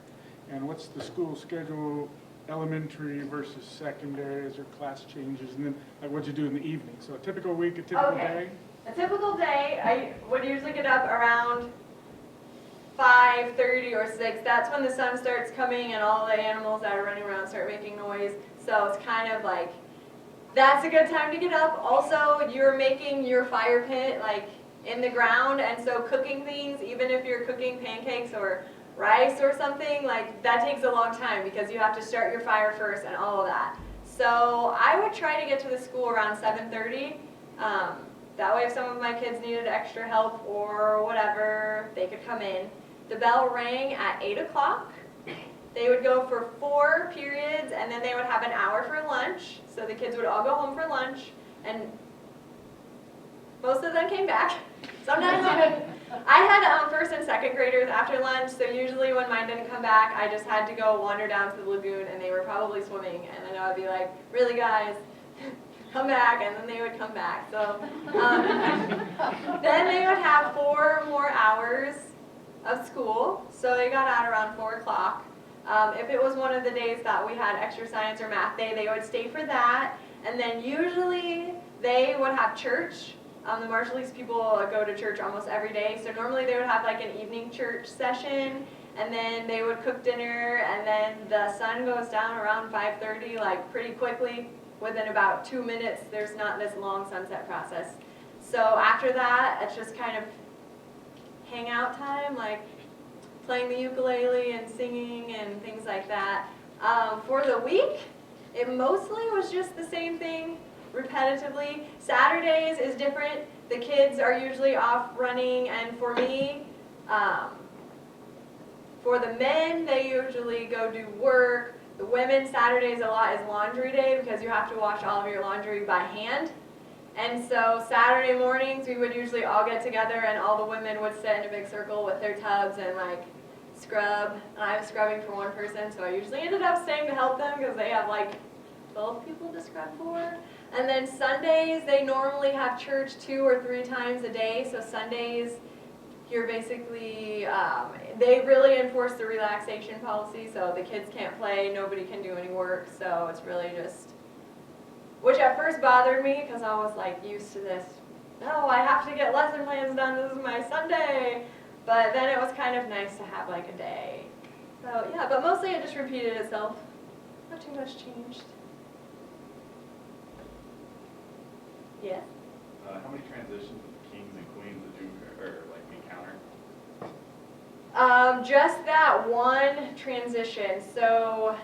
and what's the school schedule, elementary versus secondary, is there class changes, and then what you do in the evening. So a typical week, a typical day? A typical day, I would usually get up around 5:30 or 6. That's when the sun starts coming and all the animals that are running around start making noise. So it's kind of that's a good time to get up. Also, you're making your fire pit in the ground, and so cooking things, even if you're cooking pancakes or rice or something, that takes a long time because you have to start your fire first and all of that. So I would try to get to the school around 7:30. That way if some of my kids needed extra help or whatever, they could come in. The bell rang at 8 o'clock. They would go for 4 periods, and then they would have an hour for lunch. So the kids would all go home for lunch, and most of them came back. Sometimes they didn't. I had first and second graders after lunch, so usually when mine didn't come back, I just had to go wander down to the lagoon, and they were probably swimming, and then I would be like, really guys, come back, and then they would come back. So then they would have 4 more hours of school, so they got out around 4 o'clock. If it was one of the days that we had extra science or math day, they would stay for that, and then usually they would have church. The Marshallese people go to church almost every day, so normally they would have an evening church session, and then they would cook dinner, and then the sun goes down around 5:30, pretty quickly. Within about 2 minutes, there's not this long sunset process. So after that, it's just kind of hangout time, playing the ukulele and singing and things like that. For the week, it mostly was just the same thing. Repetitively. Saturdays is different. The kids are usually off running, and for me, for the men, they usually go do work. The women, Saturdays a lot is laundry day because you have to wash all of your laundry by hand. And so Saturday mornings we would usually all get together and all the women would sit in a big circle with their tubs and scrub. And I was scrubbing for one person, so I usually ended up staying to help them because they have 12 people to scrub for. And then Sundays, they normally have church 2 or 3 times a day. So Sundays, you're basically, they really enforce the relaxation policy. So the kids can't play, nobody can do any work. So it's really just, which at first bothered me because I was like used to this. No, I have to get lesson plans done. This is my Sunday. But then it was kind of nice to have like a day. So yeah, but mostly it just repeated itself. Not too much changed. Yes? How many transitions of kings and queens did you encounter? Just that one transition. So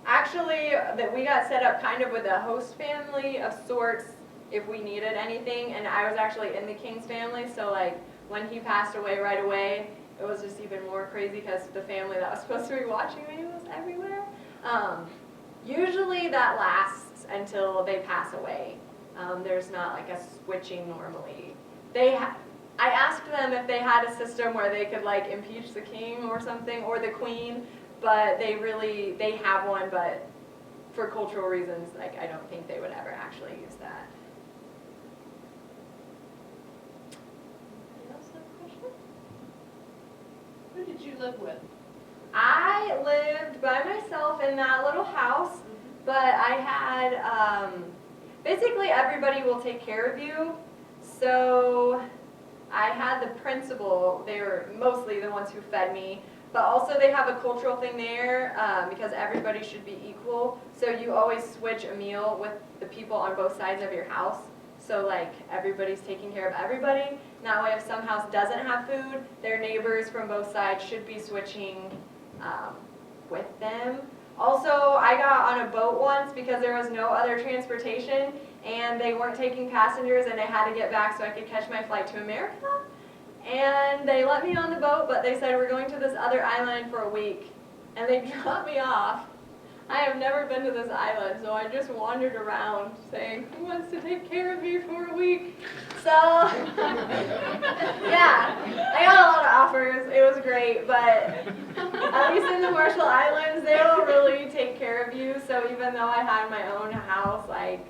actually, that we got set up kind of with a host family of sorts if we needed anything, and I was actually in the king's family, so like when he passed away right away, it was just even more crazy because the family that was supposed to be watching me was everywhere. Usually that lasts until they pass away. There's not like a switching normally. I asked them if they had a system where they could like impeach the king or something, or the queen, but they have one, but for cultural reasons, like I don't think they would ever actually use that. Anyone else have a question? Who did you live with? I lived by myself in that little house, but I had, basically everybody will take care of you. So I had the principal, they were mostly the ones who fed me, but also they have a cultural thing there because everybody should be equal. So you always switch a meal with the people on both sides of your house. So like everybody's taking care of everybody. That way if some house doesn't have food, their neighbors from both sides should be switching with them. Also, I got on a boat once because there was no other transportation and they weren't taking passengers and I had to get back so I could catch my flight to America. And they let me on the boat, but they said we're going to this other island for a week. And they dropped me off. I have never been to this island, so I just wandered around saying, who wants to take care of me for a week? So, yeah, I got a lot of offers. It was great, but at least in the Marshall Islands, they will really take care of you. So even though I had my own house, like,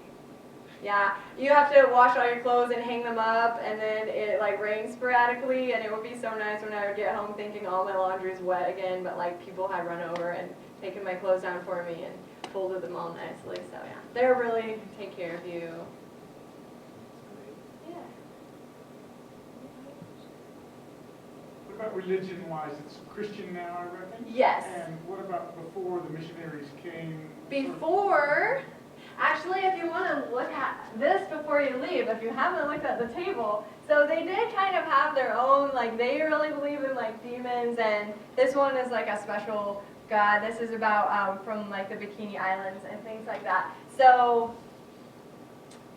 yeah, you have to wash all your clothes and hang them up, and then it like rains sporadically, and it would be so nice when I would get home thinking all my laundry's wet again, but like people had run over and taken my clothes down for me and folded them all nicely. So yeah, they're really take care of you. Yeah. What about religion-wise? It's Christian now, I reckon? Yes. And what about before the missionaries came? Before, actually, if you want to look at this before you leave, if you haven't looked at the table, so they did kind of have their own, like they really believe in like demons, and this one is like a special god. This is about from like the Bikini Islands and things like that. So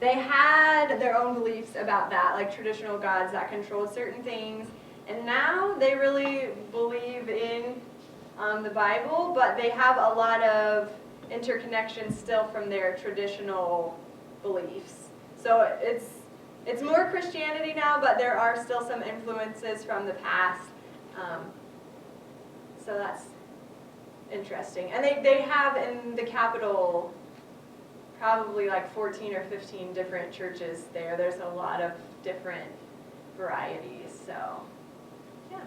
they had their own beliefs about that, like traditional gods that controlled certain things, and now they really believe in the Bible, but they have a lot of interconnections still from their traditional beliefs. So it's more Christianity now, but there are still some influences from the past. So that's interesting. And they have in the capital probably like 14 or 15 different churches there. There's a lot of different varieties, so yeah.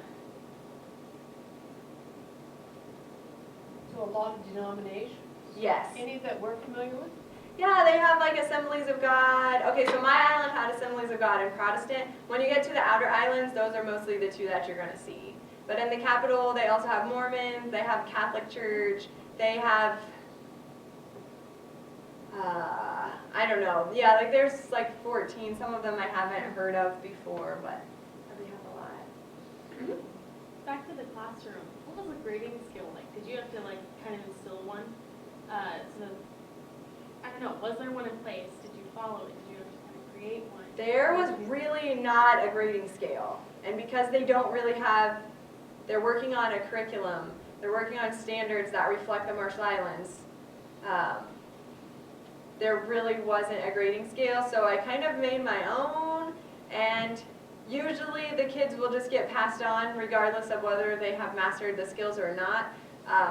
So a lot of denominations? Yes. Any that we're familiar with? Yeah, they have like Assemblies of God. Okay, so my island had Assemblies of God and Protestant. When you get to the outer islands, those are mostly the two that you're going to see. But in the capital, they also have Mormons, they have Catholic Church, they have, I don't know. Yeah, like there's like 14. Some of them I haven't heard of before, but they have a lot. Back to the classroom, what was the grading scale like? Did you have to like kind of instill one? So, I don't know, was there one in place? Did you follow it? Did you have to kind of create one? There was really not a grading scale. And because they don't really have, they're working on a curriculum, they're working on standards that reflect the Marshall Islands, there really wasn't a grading scale, so I kind of made my own, and usually the kids will just get passed on regardless of whether they have mastered the skills or not,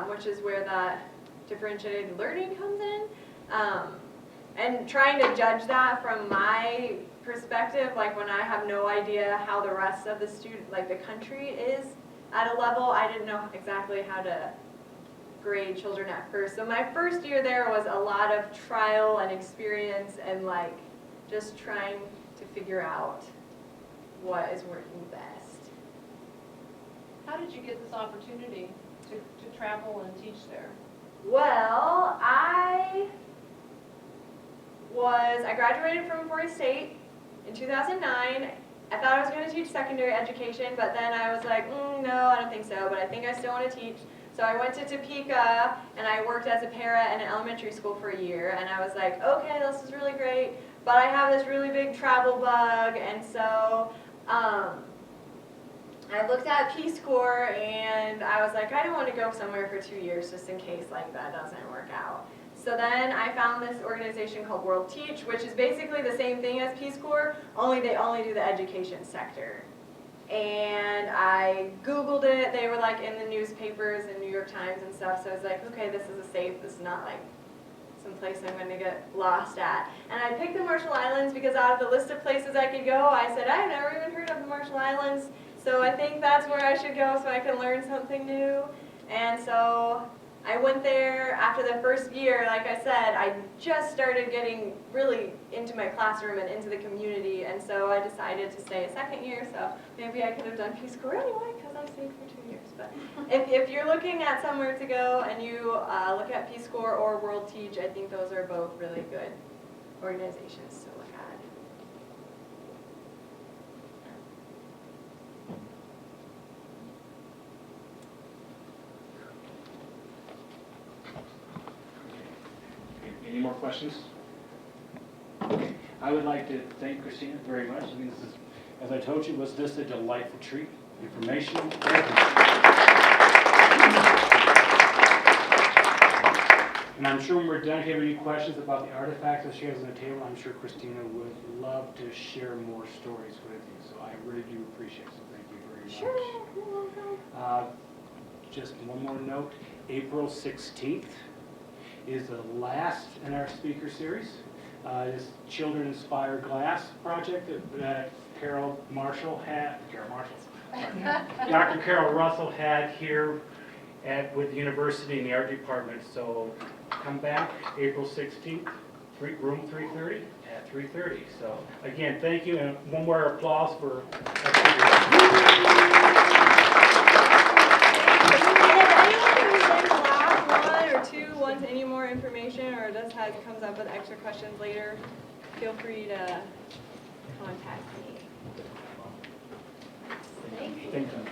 which is where that differentiated learning comes in. And trying to judge that from my perspective, like when I have no idea how the rest of the the country is at a level, I didn't know exactly how to grade children at first. So my first year there was a lot of trial and experience and like just trying to figure out what is working best. How did you get this opportunity to travel and teach there? Well, I graduated from Emporia State in 2009. I thought I was going to teach secondary education, but then I was like, no, I don't think so, but I think I still want to teach. So I went to Topeka, and I worked as a para in an elementary school for a year, and I was like, okay, this is really great, but I have this really big travel bug, and so I looked at Peace Corps, and I was like, I don't want to go somewhere for 2 years just in case like that doesn't work out. So then I found this organization called World Teach, which is basically the same thing as Peace Corps, only they only do the education sector. And I Googled it. They were like in the newspapers and New York Times and stuff. So I was like, okay, this is this is not like some place I'm going to get lost at. And I picked the Marshall Islands because out of the list of places I could go, I said, I've never even heard of the Marshall Islands. So I think that's where I should go so I can learn something new. And so I went there after the first year. Like I said, I just started getting really into my classroom and into the community, and so I decided to stay a second year, so maybe I could have done Peace Corps anyway because I stayed for 2 years. But if you're looking at somewhere to go and you look at Peace Corps or World Teach, I think those are both really good organizations to look at. Any more questions? Okay. I would like to thank Kristina very much. I mean, this is, as I told you, was just a delightful treat. Information. And I'm sure when we're done, if you have any questions about the artifacts that she has on the table, I'm sure Kristina would love to share more stories with you. So I really do appreciate it. So thank you very much. Sure, you're welcome. Just one more note. April 16th. Is the last in our speaker series. This Children Inspire Glass project that Dr. Carol Russell had here with the university in the art department. So come back April 16th, room 330 at 3:30. So again, thank you, and one more applause for wants any more information or comes up with extra questions later, feel free to contact me. Thank you.